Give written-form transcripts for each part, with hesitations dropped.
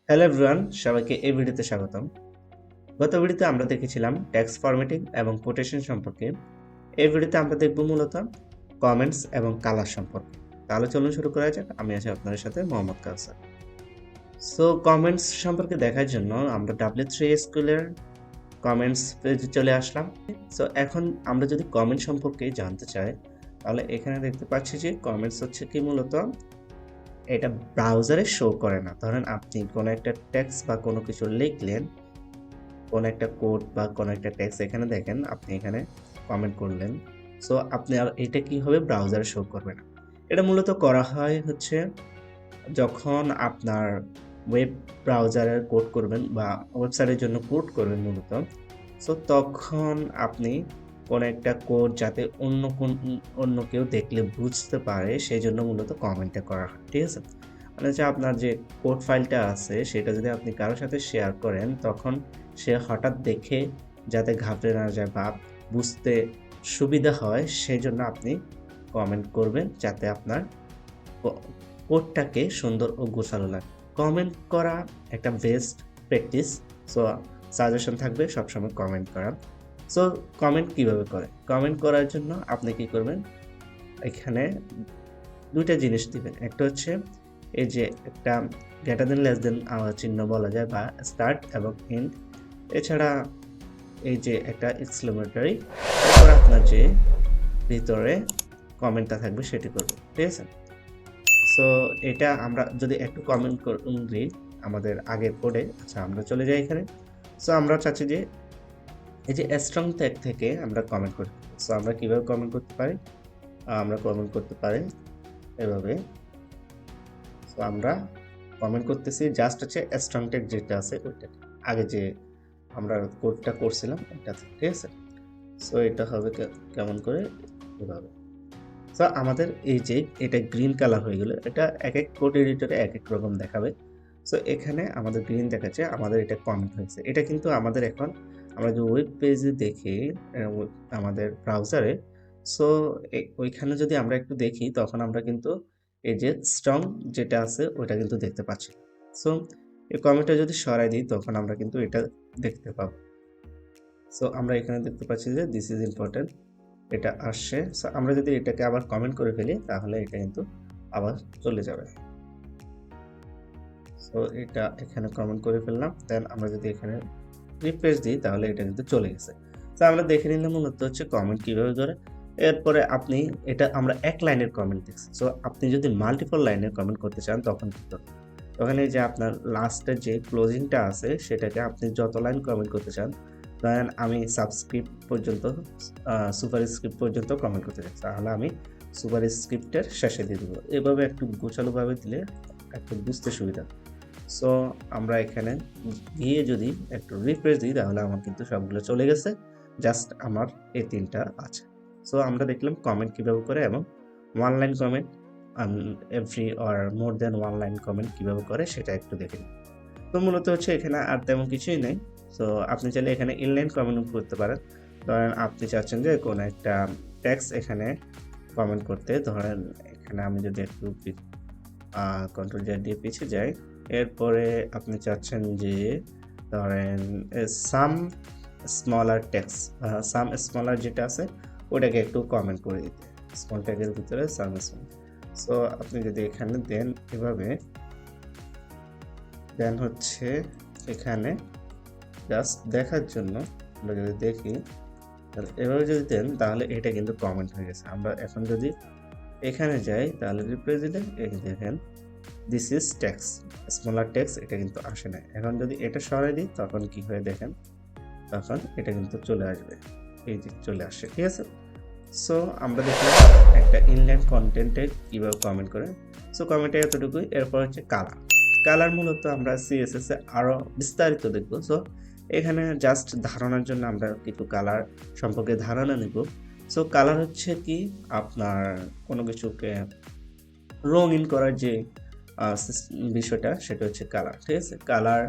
Hello everyone, সবাইকে এই ভিডিওতে স্বাগতম। গত ভিডিওতে আমরা দেখেছিলাম টেক্সট ফরম্যাটিং এবং কোটেশন সম্পর্কে। এই ভিডিওতে আমরা দেখব মূলত কমেন্টস এবং কালার সম্পর্কে। তাহলে চলুন শুরু করা যাক। আমি আছি আপনাদের সাথে মোহাম্মদ কাউসার। সো কমেন্টস সম্পর্কে দেখার জন্য আমরা W3SQL এর কমেন্টস পেজে চলে আসলাম। সো এখন আমরা যদি কমেন্ট সম্পর্কে জানতে চাই, তাহলে এখানে দেখতে পাচ্ছি যে কমেন্টস হচ্ছে কি মূলত এটা ব্রাউজারে শো করে না। ধরেন আপনি কোনো একটা টেক্সট বা কোনো কিছু লিখলেন, কোনো একটা কোড বা কোনো একটা টেক্সট এখানে দেখেন, আপনি এখানে কমেন্ট করলেন। সো আপনি আর এটা কি হবে, ব্রাউজারে শো করবে না। এটা মূলত করা হয় হচ্ছে যখন আপনার ওয়েব ব্রাউজারের কোড করবেন বা ওয়েবসাইটের জন্য কোড করবেন মূলত। সো তখন আপনি কোনো একটা কোড যাতে অন্য কেউ দেখলে বুঝতে পারে সেই জন্য মূলত কমেন্টটা করা হয়, ঠিক আছে? মানে যে আপনার যে কোড ফাইলটা আছে সেটা যদি আপনি কারোর সাথে শেয়ার করেন, তখন সে হঠাৎ দেখে যাতে ঘাবড়ে না যায় বা বুঝতে সুবিধা হয় সেই জন্য আপনি কমেন্ট করবেন, যাতে আপনার কোডটাকে সুন্দর ও গোছালো লাগে। কমেন্ট করা একটা বেস্ট প্র্যাকটিস। সো সাজেশন থাকবে সবসময় কমেন্ট করা। সো কমেন্ট কিভাবে করে? কমেন্ট করার জন্য আপনি কি করবেন, এখানে দুইটা জিনিস দিবেন। একটা হচ্ছে এই যে একটা গ্রেটার দেন লেস দেন চিহ্ন বলা যায় বা স্টার্ট এবং এন্ড। এছাড়া এই যে একটা এক্সক্লেমেটরি, তারপর আপনার যে ভিতরে কমেন্টটা থাকবে সেটি করবে, ঠিক আছে? সো এটা আমরা যদি একটু কমেন্ট করি আমাদের আগের কোডে। আচ্ছা, আমরা চলে যাই এখানে। সো আমরা চাচ্ছি যে এই যে স্ট্রং ট্যাগ থেকে আমরা কমেন্ট করতে পারি। সো আমরা কিভাবে কমেন্ট করতে পারি? আমরা কমেন্ট করতে পারি এভাবে। সো আমরা কমেন্ট করতেছি জাস্ট হচ্ছে স্ট্রং ট্যাগ যেটা আছে ওইটা, আগে যে আমরা কোডটা করছিলাম ওইটা, ঠিক আছে? সো এটা হবে কেমন করে, এভাবে। সো আমাদের এই যে এটা গ্রিন কালার হয়ে গেল, এটা এক এক কোড এডিটরে এক এক রকম দেখাবে। সো এখানে আমাদের গ্রিন দেখাচ্ছে, আমাদের এটা কমেন্ট হয়েছে। এটা কিন্তু আমাদের এখন আমরা যে ওয়েব পেজে দেখি আমাদের ব্রাউজারে, সো ওইখানে যদি আমরা একটু দেখি তখন আমরা কিন্তু এই যে স্ট্রং যেটা আছে ওইটা কিন্তু দেখতে পাচ্ছি। সো এই কমেন্টটা যদি সরাই দিই তখন আমরা কিন্তু এটা দেখতে পাবো। সো আমরা এখানে দেখতে পাচ্ছি যে দিস ইজ ইম্পর্টেন্ট, এটা আসছে। সো আমরা যদি এটাকে আবার কমেন্ট করে ফেলি তাহলে এটা কিন্তু আবার চলে যাবে। সো এটা এখানে কমেন্ট করে ফেললাম, দেন আমরা যদি এখানে রিফ্রেশ দিই তাহলে এটা কিন্তু চলে গেছে। তো আমরা দেখে নিলাম মূলত হচ্ছে কমেন্ট কিভাবে করে। এরপরে আপনি এটা আমরা এক লাইনের কমেন্ট দেখছি। সো আপনি যদি মাল্টিপল লাইনের কমেন্ট করতে চান তখন কি করবেন? তখন এই যে আপনার লাস্টের যে ক্লোজিংটা আছে সেটাকে আপনি যত লাইন কমেন্ট করতে চান, ধরেন আমি সাবস্ক্রিপ্ট পর্যন্ত সুপারস্ক্রিপ্ট পর্যন্ত কমেন্ট করতে চাই, তাহলে আমি সুপারস্ক্রিপ্টের শেষে দিয়ে দেবো। এভাবে একটু গোছালোভাবে দিলে একটু বুঝতে সুবিধা। সো আমরা এখানে গিয়ে যদি একটু রিফ্রেশ দিই তাহলে আমার কিন্তু সবগুলো চলে গেছে, জাস্ট আমার এই তিনটা আছে। সো আমরা দেখলাম কমেন্ট কিভাবে করে এবং one line comment every or more than one line comment কিভাবে করে সেটা একটু দেখে নিই। তো মূলত হচ্ছে এখানে আর তেমন কিছুই নেই। সো আপনি চাইলে এখানে ইনলাইন কমেন্ট করতে পারেন। ধরেন আপনি চাচ্ছেন যে কোনো একটা টেক্সট এখানে কমেন্ট করতে, ধরেন এখানে আমি যদি একটু কন্ট্রোল জেড দিয়ে পিছিয়ে যাই, এরপরে আপনি চাচ্ছেন যে ধরেন সাম স্মলার টেক্সট, সাম স্মলার যেটা আছে ওটাকে একটু কমেন্ট করে দিতে, স্মল ট্যাগের ভিতরে সাম স্মল। সো আপনি যদি এখানে দেন এভাবে, দেন হচ্ছে এখানে জাস্ট দেখার জন্য আমরা যদি দেখি, তাহলে এভাবে যদি দেন তাহলে এটা কিন্তু কমেন্ট হয়ে গেছে। আমরা এখন যদি এখানে যাই তাহলে রিপ্লাই দিলে এই দেখেন this is text, smaller text, এটা কিন্তু আসে না। এখন যদি এটা সরাই দিই তখন কি হয় দেখেন, তখন এটা কিন্তু চলে আসবে, এই যে চলে আসছে, ঠিক আছে? সো আমরা দেখলাম একটা ইনলাইন কন্টেন্টে কীভাবে কমেন্ট করে। সো কমেন্টে এতটুকুই। এরপর হচ্ছে কালার। কালার মূলত আমরা সিএসএস এ আরও বিস্তারিত দেখব। সো এখানে জাস্ট ধারণার জন্য আমরা কিছু কালার সম্পর্কে ধারণা নিব। সো কালার হচ্ছে কি আপনার কোনো কিছুকে রঙিন করার যে বিষয়টা সেটা হচ্ছে কালার, ঠিক আছে? কালার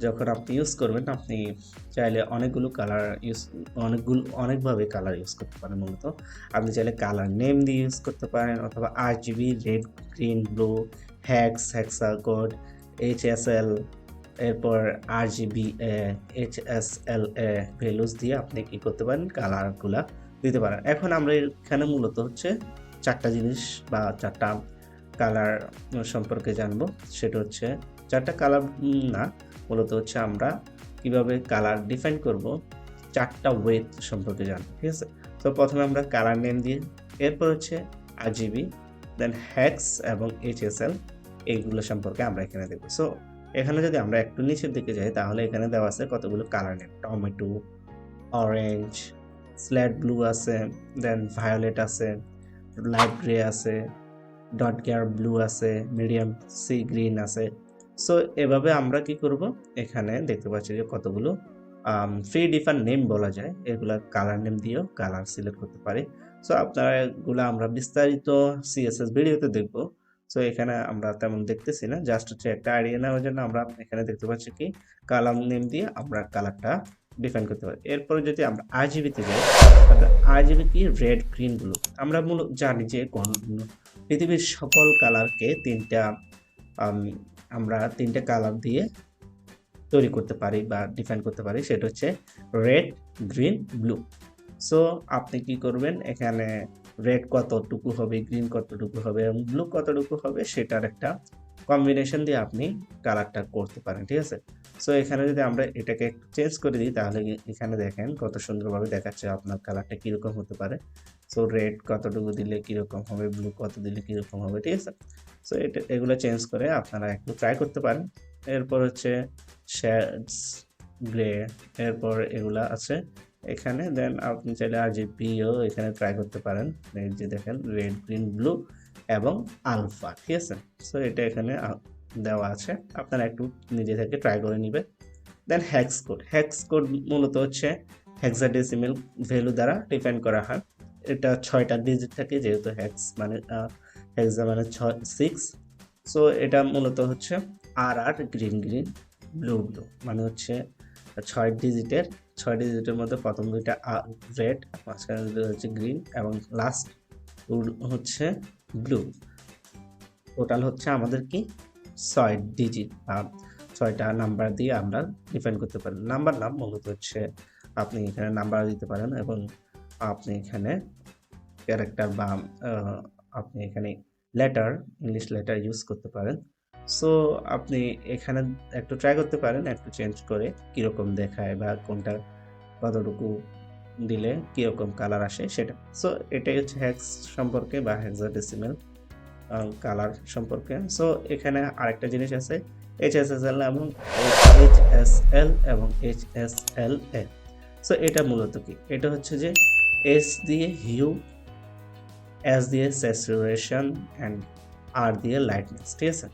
যখন আপনি ইউজ করবেন, আপনি চাইলে অনেকভাবে কালার ইউজ করতে পারেন। মূলত আপনি চাইলে কালার নেম দিয়ে ইউজ করতে পারেন, অথবা RGB, red, green, blue, hex, hexa code, HSL, এরপর RGB HSL ভ্যালুস দিয়ে আপনি কি করতে পারেন, কালারগুলা দিতে পারেন। এখন আমরা এখানে মূলত হচ্ছে 4টা জিনিস বা 4টা কালার সম্পর্কে জানবো। সেটা হচ্ছে 4টা কালার না, মূলত হচ্ছে আমরা কিভাবে কালার ডিফাইন করব 4টা ওয়ে সম্পর্কে জানবো, ঠিক আছে। তো প্রথমে আমরা কালার নেম দিয়ে, এরপর হচ্ছে RGB, দেন হেক্স এবং HSL, এইগুলো সম্পর্কে আমরা এখানে দেখবো। সো এখানে যদি আমরা একটু নিচের দিকে যাই তাহলে এখানে দেওয়া আছে কতগুলো colour name, tomato, orange, slate blue আছে, দেন ভায়োলেট আছে, লাইট গ্রে আছে, ডট গেয়ার ব্লু আছে, মিডিয়াম সি গ্রিন আছে। সো এভাবে আমরা কি করব, এখানে দেখতে পাচ্ছি যে কতগুলো ফ্রি ডিফারেন্ট নেম বলা যায়, এগুলা কালার নেম দিয়েও কালার সিলেক্ট করতে পারি। সো আপনারা এগুলো আমরা বিস্তারিত CSS ভিডিওতে দেখব। সো এখানে আমরা তেমন দেখতেছি না, জাস্ট হচ্ছে একটা আইডিয়া নেওয়ার জন্য আমরা এখানে দেখতে পাচ্ছি কি কালার নেম দিয়ে আমরা কালারটা ডিফাইন করতে পারি। এরপরে যদি আমরা RGB তে যাই, RGB কি রেড গ্রিন ব্লু, আমরা মূলত জানি যে পৃথিবীর সকল কালারকে আমরা তিনটা কালার দিয়ে তৈরি করতে পারি বা ডিফাইন করতে পারি, সেটা হচ্ছে রেড, গ্রিন, ব্লু। সো আপনি কি করবেন, এখানে রেড কতটুকু হবে, গ্রিন কতটুকু হবে এবং ব্লু কতটুকু হবে সেটার একটা কম্বিনেশন দিয়ে আপনি কালারটা করতে পারেন, ঠিক আছে। সো এখানে যদি আমরা এটাকে একটু চেঞ্জ করে দিই তাহলে এখানে দেখেন কত সুন্দরভাবে দেখাচ্ছে আপনার কালারটা কীরকম হতে পারে। সো রেড কতটুকু দিলে কীরকম হবে, ব্লু কত দিলে কীরকম হবে, ঠিক আছে। সো এগুলো চেঞ্জ করে আপনারা একটু ট্রাই করতে পারেন। এরপর হচ্ছে শেডস গ্রে, এরপর এগুলা আছে এখানে। দেন আপনি চাইলে RGBও এখানে ট্রাই করতে পারেন, এই যে দেখেন রেড, গ্রিন, ব্লু এবং আলফা, ঠিক আছে। সো এটা এখানে দেওয়া আছে, আপনারা একটু নিজে থেকে ট্রাই করে নেবেন। দেন হেক্স কোড মূলত হচ্ছে হেক্সাডেসিমেল ভ্যালু দ্বারা ডিফাইন করা হয়। এটা 6টা ডিজিট থাকে, যেহেতু হেক্সা মানে 6। সো এটা মূলত হচ্ছে গ্রিন গ্রিন, ব্লু ব্লু, মানে হচ্ছে 6 ডিজিটের মধ্যে প্রথম দুইটা রেড, মাঝখানে দুটো হচ্ছে গ্রিন এবং লাস্ট হচ্ছে ব্লু। টোটাল হচ্ছে আমাদের কি 6 ডিজিট বা 6টা নাম্বার দিয়ে আমরা ডিফাইন করতে পারি। নাম্বার নাম মূলত হচ্ছে আপনি এখানে নাম্বার দিতে পারেন এবং আপনি এখানে ক্যারেক্টার বা আপনি এখানে লেটার, ইংলিশ লেটার ইউজ করতে পারেন। সো আপনি এখানে একটু ট্রাই করতে পারেন, একটু চেঞ্জ করে কীরকম দেখায় বা কোনটা কতটুকু দিলে কীরকম কালার আসে সেটা। সো এটাই হচ্ছে হেক্স সম্পর্কে বা হেক্সাডেসিমেল কালার সম্পর্কে। সো এখানে আরেকটা জিনিস আছে HSL এবং HSLA। সো এটা মূলত কি, এটা হচ্ছে যে S দিয়ে হিউ, S দিয়ে স্যাচুরেশন অ্যান্ড R দিয়ে লাইটনেস, ঠিক আছে।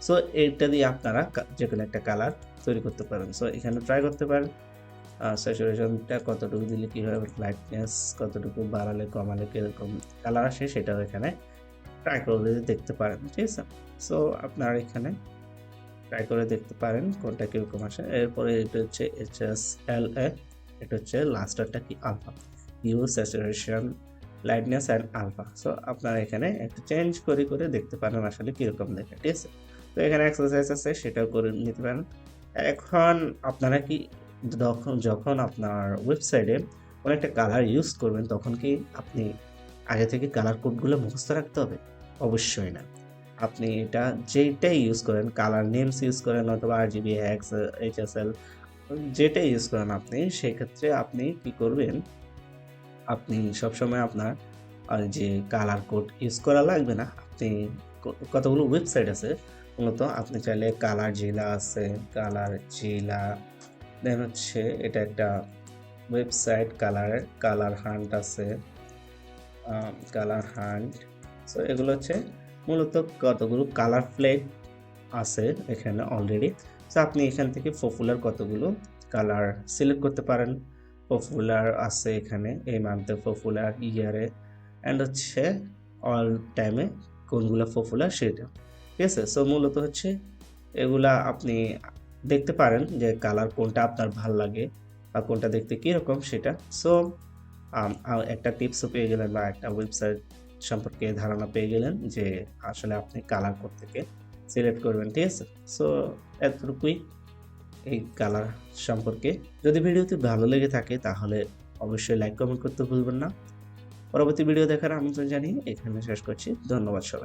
সো এইটা দিয়ে আপনারা যে কোনো একটা কালার তৈরি করতে পারেন। সো এখানে ট্রাই করতে পারেন স্যাচুরেশনটা কতটুকু দিলে কীভাবে, লাইটনেস কতটুকু বাড়ালে কমালে কীরকম কালার আসে সেটাও এখানে ট্রাই করে দেখতে পারেন, ঠিক আছে। সো আপনারা এখানে ট্রাই করে দেখতে পারেন কোনটা কীরকম আসে। এরপরে এটা হচ্ছে HSLA, এটা হচ্ছে লাস্টারটা কি alpha, hue, saturation, lightness and alpha. So আপনারা এখানে একটু চেঞ্জ করে দেখতে পারেন আসলে কীরকম দেখে, ঠিক আছে। তো এখানে এক্সারসাইজ আছে, সেটাও করে নিতে পারেন। এখন আপনারা কি যখন আপনার ওয়েবসাইটে কোনো একটা কালার ইউজ করবেন তখন কি আপনি আগে থেকে কালার কোডগুলো মুখস্থ রাখতে হবে? অবশ্যই না। আপনি এটা যেটাই ইউজ করেন, কালার নেমস ইউজ করেন অথবা RGB, হেক্স, HSL যেটাই ইউজ করেন আপনি, সেক্ষেত্রে আপনি কি করবেন, আপনি সবসময় আপনার যে কালার কোড ইউজ করা লাগবে না। আপনি কতগুলো ওয়েবসাইট আছে মূলত, আপনি চাইলে কালার জিলা আছে, দেন হচ্ছে এটা একটা ওয়েবসাইট কালার হান্ট আছে, কালার হান্ট। সো এগুলো হচ্ছে মূলত কতগুলো কালার প্লেট আছে এখানে অলরেডি। সো আপনি এখান থেকে পপুলার কতগুলো কালার সিলেক্ট করতে পারেন। পপুলার আছে এখানে এই মান্থে, পপুলার ইয়ারে, অ্যান্ড হচ্ছে অল টাইমে কোনগুলো পপুলার সেটা, ঠিক আছে। সো মূলত হচ্ছে এগুলা আপনি দেখতে পারেন যে কালার কোনটা আপনার ভাল লাগে বা কোনটা দেখতে কীরকম সেটা। সো একটা টিপসও পেয়ে গেলেন বা একটা ওয়েবসাইট সম্পর্কে ধারণা পেয়ে গেলেন যে আসলে আপনি কালার কোড থেকে সিলেক্ট করবেন, ঠিক আছে। সো এতটুকুই। এই কালার সম্পর্কে। যদি ভিডিওটি ভালো লেগে থাকে তাহলে অবশ্যই লাইক কমেন্ট করতে ভুলবেন না। পরবর্তী ভিডিও দেখার আমন্ত্রণ জানিয়ে এখানে শেষ করছি। ধন্যবাদ সবাই।